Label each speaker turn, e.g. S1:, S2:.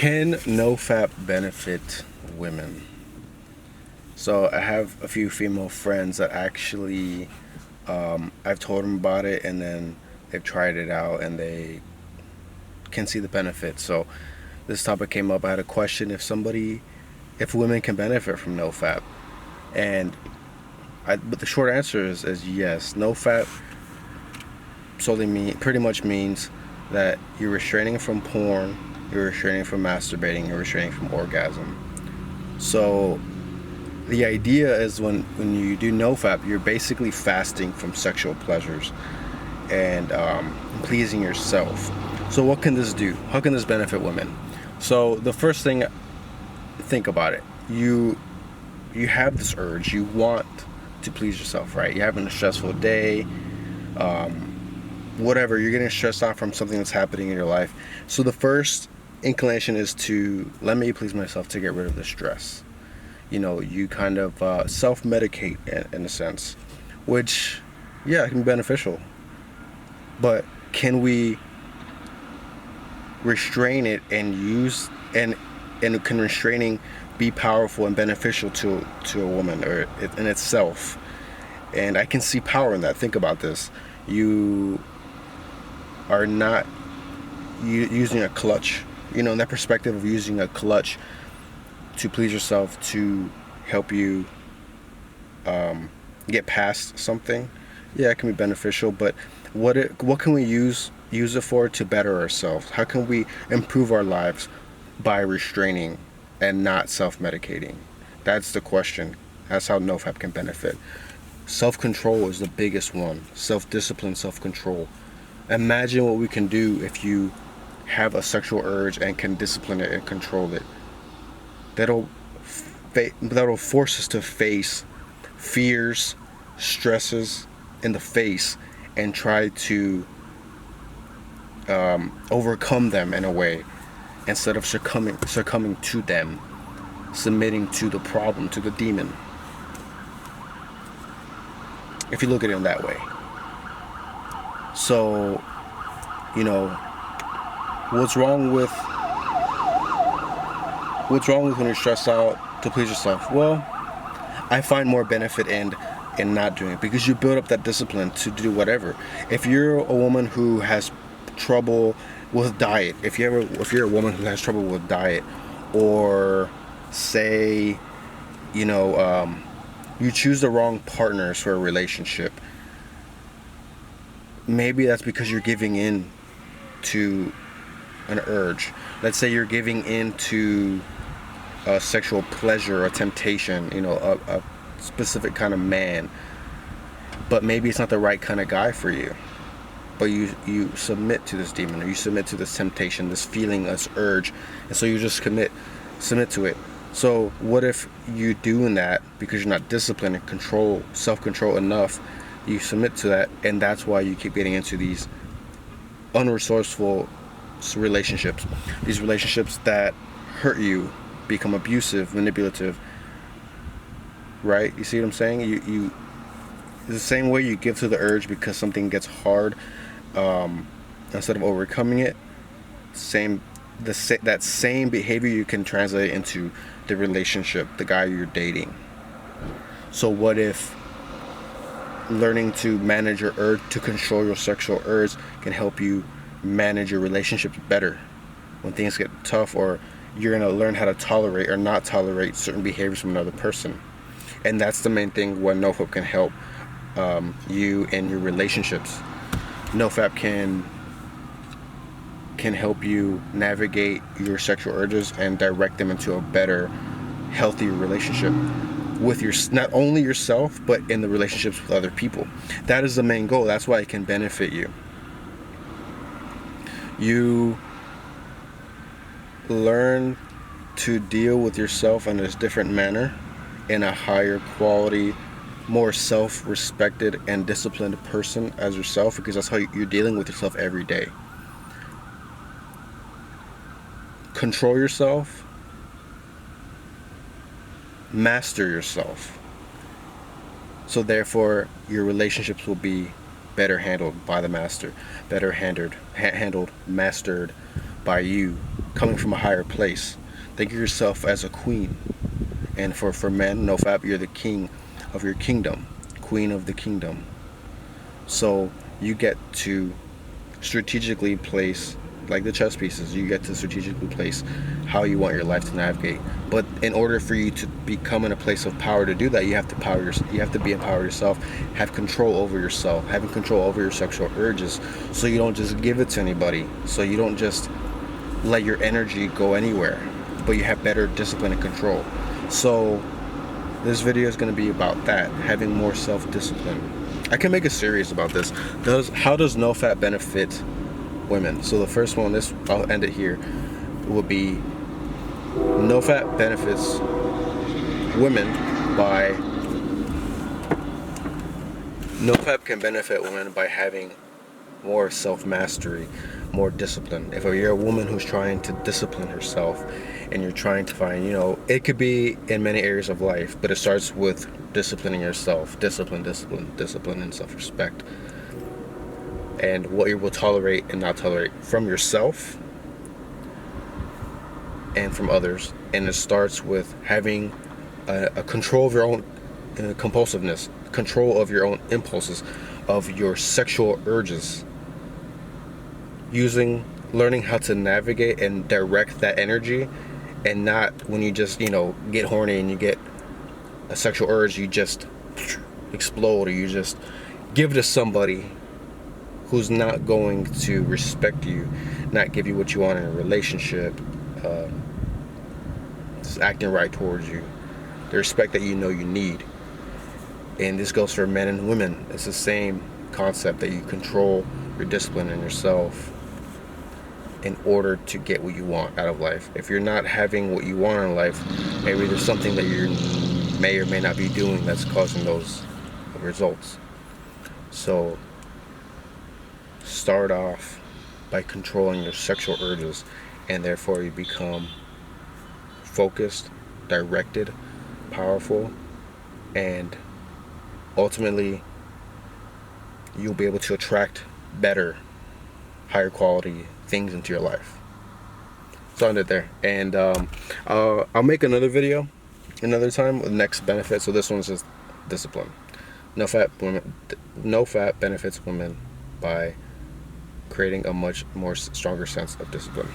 S1: Can NoFap benefit women? So I have a few female friends that actually, I've told them about it, and then they've tried it out and they can see the benefits. So this topic came up. I had a question if women can benefit from NoFap, and but the short answer is yes. NoFap pretty much means that you're restraining from porn, you're restraining from masturbating, you're restraining from orgasm. So the idea is when you do NoFap, you're basically fasting from sexual pleasures and pleasing yourself. So what can this do? How can this benefit women? So the first thing, think about it. You have this urge. You want to please yourself, right? You're having a stressful day, whatever. You're getting stressed out from something that's happening in your life. So the first inclination is to let me please myself to get rid of the stress. You kind of self-medicate in a sense, which, yeah, can be beneficial. But can we restrain it and can restraining be powerful and beneficial to a woman or in itself? And I can see power in that. Think about this. You are not using a clutch, in that perspective of using a clutch to please yourself, to help you get past something. Yeah, it can be beneficial, but what can we use it for to better ourselves? How can we improve our lives by restraining and not self-medicating? That's the question. That's how NoFap can benefit. Self-control is the biggest one. Self-discipline, self-control. Imagine what we can do if you have a sexual urge and can discipline it and control it. That'll force us to face fears, stresses in the face, and try to overcome them in a way, instead of succumbing to them, submitting to the problem, to the demon. If you look at it in that way. So, what's wrong with when you're stressed out to please yourself? Well, I find more benefit in not doing it, because you build up that discipline to do whatever. If you're a woman who has trouble with diet, if you're a woman who has trouble with diet, or say, you choose the wrong partners for a relationship, maybe that's because you're giving in to an urge. Let's say you're giving in to a sexual pleasure or temptation, a specific kind of man, but maybe it's not the right kind of guy for you. But you submit to this demon, or you submit to this temptation, this feeling, this urge, and so you just submit to it. So what if you doing that because you're not disciplined and self-control enough? You submit to that, and that's why you keep getting into these unresourceful relationships. These relationships that hurt you, become abusive, manipulative. Right? You see what I'm saying? You the same way you give to the urge because something gets hard, instead of overcoming it. That same behavior you can translate into the relationship, the guy you're dating. So what if learning to manage your urge, to control your sexual urge, can help you manage your relationships better when things get tough, or you're going to learn how to tolerate or not tolerate certain behaviors from another person. And that's the main thing where NoFap can help you in your relationships. NoFap can help you navigate your sexual urges and direct them into a better, healthier relationship with not only yourself, but in the relationships with other people. That is the main goal. That's why it can benefit you. You learn to deal with yourself in a different manner, in a higher quality, more self-respected and disciplined person as yourself, because that's how you're dealing with yourself every day. Control yourself, master yourself. So therefore, your relationships will be better handled by the master, better handled, mastered by you. coming from a higher place. Think of yourself as a queen. And for men, NoFap, you're the king of your kingdom, queen of the kingdom. So you get to strategically place, like the chess pieces, you get to strategically place how you want your life to navigate. But in order for you to become in a place of power to do that, you have to you have to be empowered yourself, have control over yourself, having control over your sexual urges, so you don't just give it to anybody, so you don't just let your energy go anywhere, but you have better discipline and control. So this video is going to be about that, having more self-discipline. I can make a series about this. How does NoFap benefit women? So the first one, I'll end it here, will be NoFap benefits women by NoFap can benefit women by having more self-mastery, more discipline. If you're a woman who's trying to discipline herself and you're trying to find, it could be in many areas of life, but it starts with disciplining yourself, discipline, and self-respect, and what you will tolerate and not tolerate from yourself and from others. And it starts with having a control of your own compulsiveness, control of your own impulses, of your sexual urges, learning how to navigate and direct that energy, and not when you just get horny and you get a sexual urge, you just explode, or you just give it to somebody who's not going to respect you, not give you what you want in a relationship, just acting right towards you, the respect that you need. And this goes for men and women. It's the same concept, that you control your discipline and yourself in order to get what you want out of life. If you're not having what you want in life, maybe there's something that you may or may not be doing that's causing those results. So start off by controlling your sexual urges, and therefore you become focused, directed, powerful, and ultimately you'll be able to attract better, higher quality things into your life. So I'll end it there, and I'll make another video another time with the next benefit. So this one's just discipline. NoFap benefits women by creating a much more stronger sense of discipline.